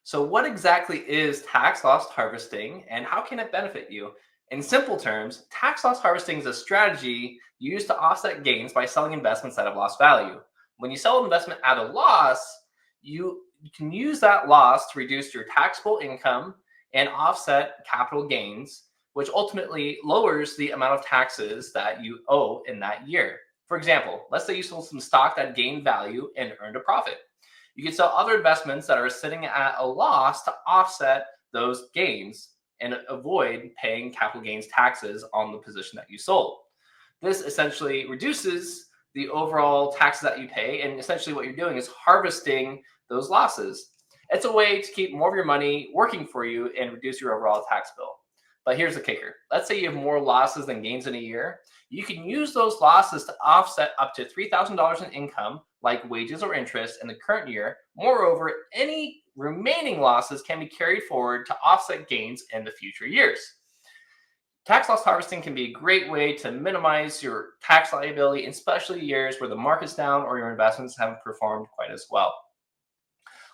So, what exactly is tax loss harvesting and how can it benefit you? In simple terms, tax loss harvesting is a strategy used to offset gains by selling investments that have lost value. When you sell an investment at a loss, you can use that loss to reduce your taxable income and offset capital gains, which ultimately lowers the amount of taxes that you owe in that year. For example, let's say you sold some stock that gained value and earned a profit. You can sell other investments that are sitting at a loss to offset those gains and avoid paying capital gains taxes on the position that you sold. This essentially reduces the overall taxes that you pay, and essentially what you're doing is harvesting those losses. It's a way to keep more of your money working for you and reduce your overall tax bill. But here's the kicker. Let's say you have more losses than gains in a year. You can use those losses to offset up to $3,000 in income, like wages or interest, in the current year. Moreover, any remaining losses can be carried forward to offset gains in the future years. Tax loss harvesting can be a great way to minimize your tax liability, especially years where the market's down or your investments haven't performed quite as well.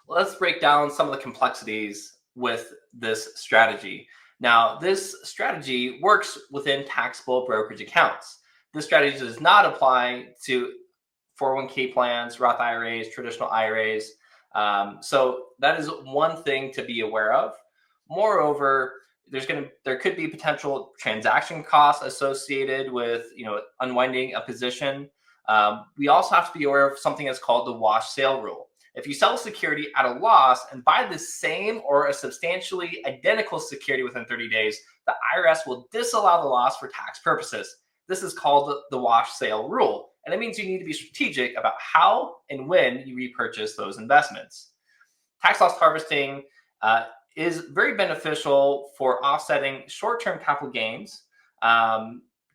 Let's break down some of the complexities with this strategy. Now, this strategy works within taxable brokerage accounts. This strategy does not apply to 401k plans, Roth IRAs, traditional IRAs. So that is one thing to be aware of. Moreover, there could be potential transaction costs associated with unwinding a position. We also have to be aware of something that's called the wash sale rule. If you sell a security at a loss and buy the same or a substantially identical security within 30 days, the IRS will disallow the loss for tax purposes. This is called the wash sale rule. And it means you need to be strategic about how and when you repurchase those investments. Tax loss harvesting is very beneficial for offsetting short-term capital gains.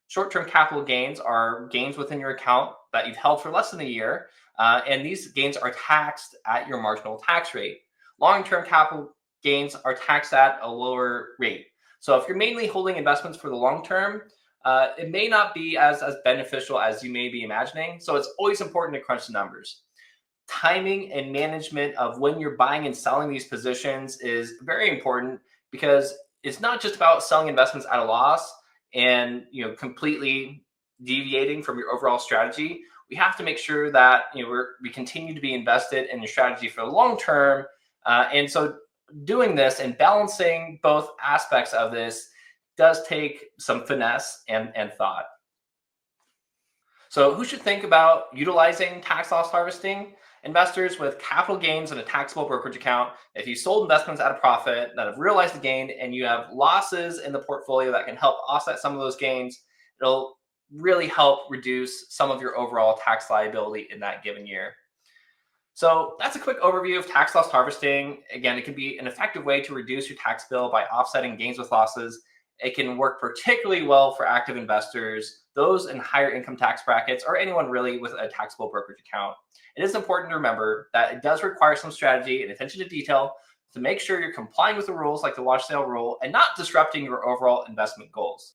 Short-term capital gains are gains within your account that you've held for less than a year, and these gains are taxed at your marginal tax rate. Long-term capital gains are taxed at a lower rate. So if you're mainly holding investments for the long term, it may not be as beneficial as you may be imagining. So it's always important to crunch the numbers. Timing and management of when you're buying and selling these positions is very important because it's not just about selling investments at a loss and completely deviating from your overall strategy. We have to make sure that we continue to be invested in your strategy for the long term. And so doing this and balancing both aspects of this does take some finesse and thought. So who should think about utilizing tax loss harvesting? Investors with capital gains in a taxable brokerage account. If you sold investments at a profit that have realized the gain and you have losses in the portfolio that can help offset some of those gains, it'll really help reduce some of your overall tax liability in that given year. So that's a quick overview of tax loss harvesting. Again, it can be an effective way to reduce your tax bill by offsetting gains with losses. It can work particularly well for active investors, those in higher income tax brackets, or anyone really with a taxable brokerage account. It is important to remember that it does require some strategy and attention to detail to make sure you're complying with the rules like the wash sale rule and not disrupting your overall investment goals.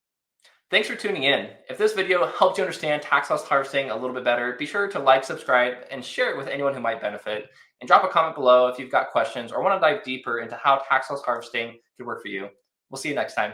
Thanks for tuning in. If this video helped you understand tax loss harvesting a little bit better, be sure to like, subscribe, and share it with anyone who might benefit. And drop a comment below if you've got questions or want to dive deeper into how tax loss harvesting could work for you. We'll see you next time.